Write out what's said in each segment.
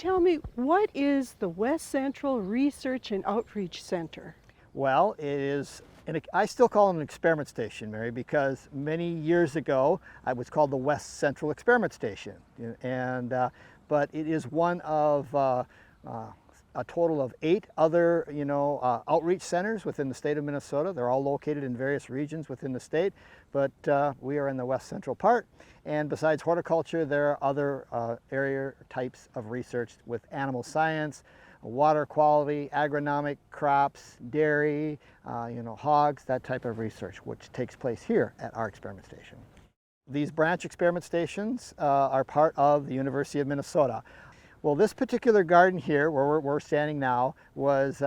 Tell me, what is the West Central Research and Outreach Center? Well, it is, and I still call it an experiment station, Mary, because many years ago it was called the West Central Experiment Station. And, but it is one of a total of 8 other, outreach centers within the state of Minnesota. They're all located in various regions within the state, but we are in the West Central part. And besides horticulture, there are other area types of research with animal science, water quality, agronomic, crops, dairy, hogs, that type of research, which takes place here at our experiment station. These branch experiment stations are part of the University of Minnesota. Well, this particular garden here, where we're standing now, was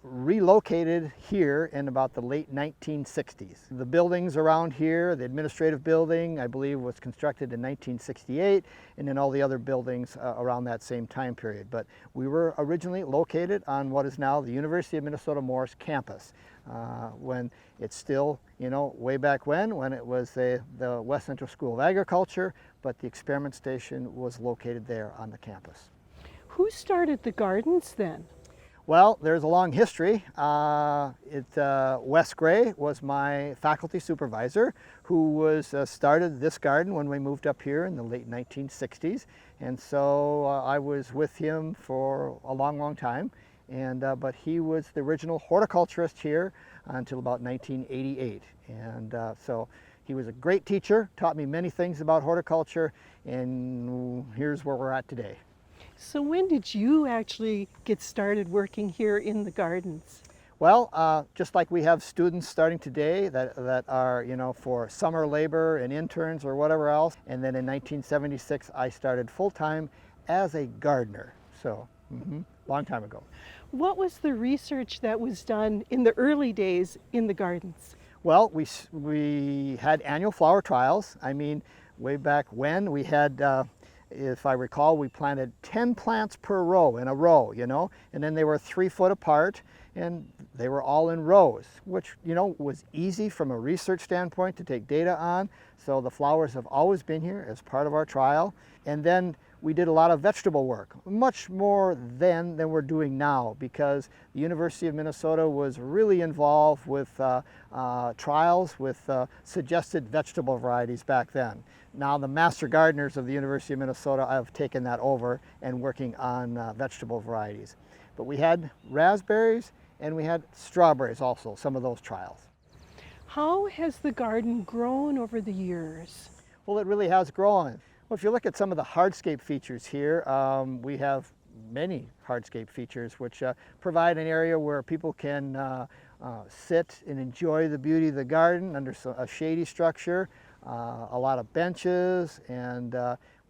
relocated here in about the late 1960s. The buildings around here, the administrative building, I believe, was constructed in 1968, and then all the other buildings around that same time period. But we were originally located on what is now the University of Minnesota Morris campus, when it's still, way back when it was the West Central School of Agriculture, but the experiment station was located there on the campus. Who started the gardens then? Well, there's a long history. Wes Gray was my faculty supervisor who started this garden when we moved up here in the late 1960s. And so I was with him for a long, long time. But he was the original horticulturist here until about 1988. And so he was a great teacher, taught me many things about horticulture, and here's where we're at today. So when did you actually get started working here in the gardens? Well, just like we have students starting today that are, for summer labor and interns or whatever else. And then in 1976, I started full-time as a gardener. So, long time ago. What was the research that was done in the early days in the gardens? Well, we had annual flower trials. I mean, way back when we had, if I recall, we planted 10 plants per row in a row, and then they were 3 foot apart, and they were all in rows, which, was easy from a research standpoint to take data on. So the flowers have always been here as part of our trial. And then we did a lot of vegetable work, much more then than we're doing now, because the University of Minnesota was really involved with trials with suggested vegetable varieties back then. Now the master gardeners of the University of Minnesota have taken that over and working on vegetable varieties. But we had raspberries and we had strawberries also, some of those trials. How has the garden grown over the years? Well, it really has grown. Well, if you look at some of the hardscape features here, we have many hardscape features which provide an area where people can sit and enjoy the beauty of the garden under a shady structure, a lot of benches, and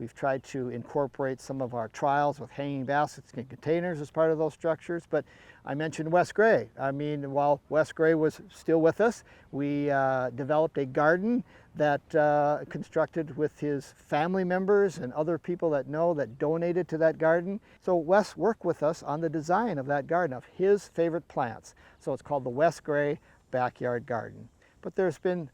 we've tried to incorporate some of our trials with hanging baskets and containers as part of those structures. But I mentioned Wes Gray. I mean, while Wes Gray was still with us, we developed a garden that constructed with his family members and other people that donated to that garden. So Wes worked with us on the design of that garden, of his favorite plants. So it's called the Wes Gray Backyard Garden. But there's been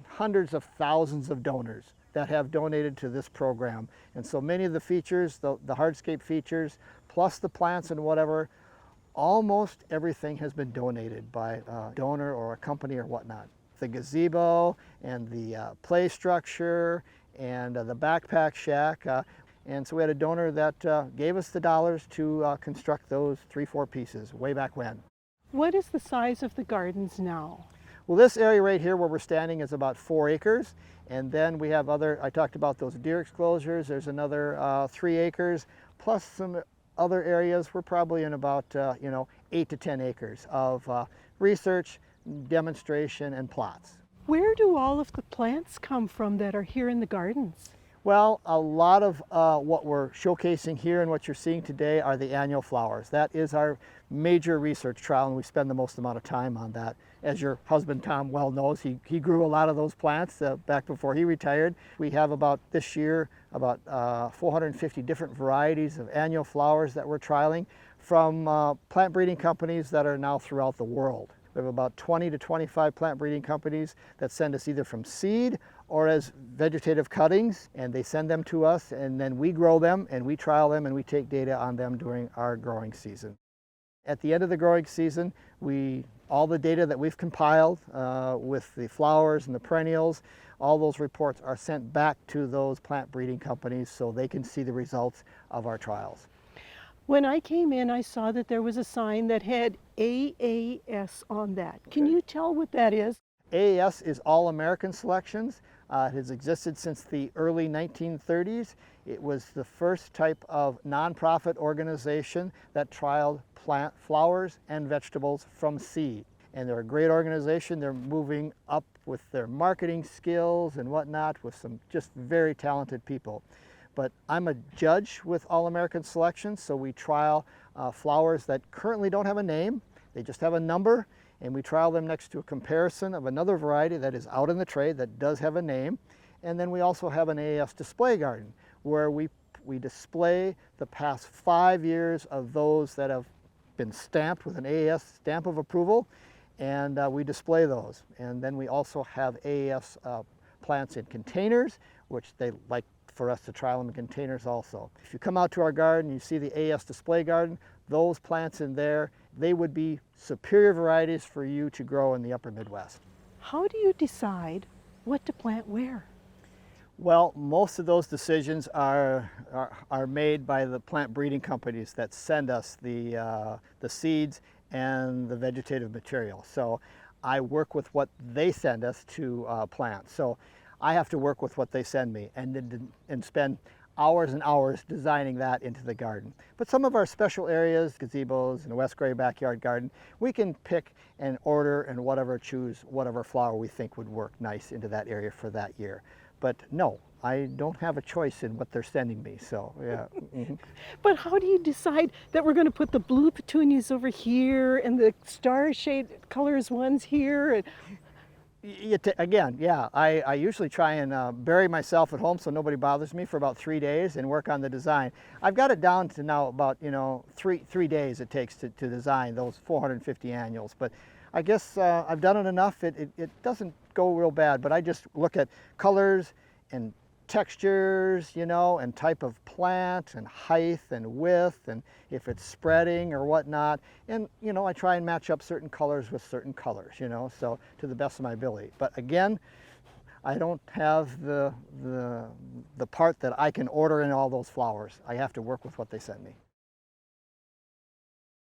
hundreds of thousands of donors that have donated to this program. And so many of the features, the hardscape features, plus the plants and whatever, almost everything has been donated by a donor or a company or whatnot. The gazebo and the play structure and the backpack shack. And so we had a donor that gave us the dollars to construct those 3-4 pieces way back when. What is the size of the gardens now? Well, this area right here where we're standing is about 4 acres. And then we have I talked about those deer exclosures. There's another 3 acres, plus some other areas. We're probably in about, 8 to 10 acres of research, demonstration, and plots. Where do all of the plants come from that are here in the gardens? Well, a lot of what we're showcasing here and what you're seeing today are the annual flowers. That is our major research trial, and we spend the most amount of time on that. As your husband Tom well knows, he grew a lot of those plants back before he retired. We have this year about 450 different varieties of annual flowers that we're trialing from plant breeding companies that are now throughout the world. We have about 20 to 25 plant breeding companies that send us either from seed or as vegetative cuttings, and they send them to us, and then we grow them and we trial them and we take data on them during our growing season. At the end of the growing season, all the data that we've compiled with the flowers and the perennials, all those reports are sent back to those plant breeding companies so they can see the results of our trials. When I came in, I saw that there was a sign that had AAS on that. Can you tell what that is? AAS is All American Selections. It has existed since the early 1930s. It was the first type of nonprofit organization that trialed plant flowers and vegetables from seed. And they're a great organization. They're moving up with their marketing skills and whatnot with some just very talented people. But I'm a judge with All American Selections, so we trial flowers that currently don't have a name. They just have a number, and we trial them next to a comparison of another variety that is out in the trade that does have a name. And then we also have an AAS display garden where we display the past 5 years of those that have been stamped with an AAS stamp of approval, and we display those. And then we also have AAS plants in containers, which they like for us to trial them in containers also. If you come out to our garden, you see the AAS display garden, those plants in there, they would be superior varieties for you to grow in the upper Midwest. How do you decide what to plant where? Well, most of those decisions are made by the plant breeding companies that send us the seeds and the vegetative material. So I work with what they send us to plant. So I have to work with what they send me and spend hours and hours designing that into the garden. But some of our special areas, gazebos and a West Gray backyard garden, we can pick and order and choose whatever flower we think would work nice into that area for that year. But no, I don't have a choice in what they're sending me, so yeah. Mm-hmm. But how do you decide that we're going to put the blue petunias over here and the star shade colors ones here? And Again, yeah, I usually try and bury myself at home so nobody bothers me for about 3 days and work on the design. I've got it down to now about, three days it takes to design those 450 annuals. But I guess I've done it enough. It doesn't go real bad, but I just look at colors and textures, and type of plant and height and width and if it's spreading or whatnot. And, I try and match up certain colors with certain colors, so to the best of my ability. But again, I don't have the part that I can order in all those flowers. I have to work with what they send me.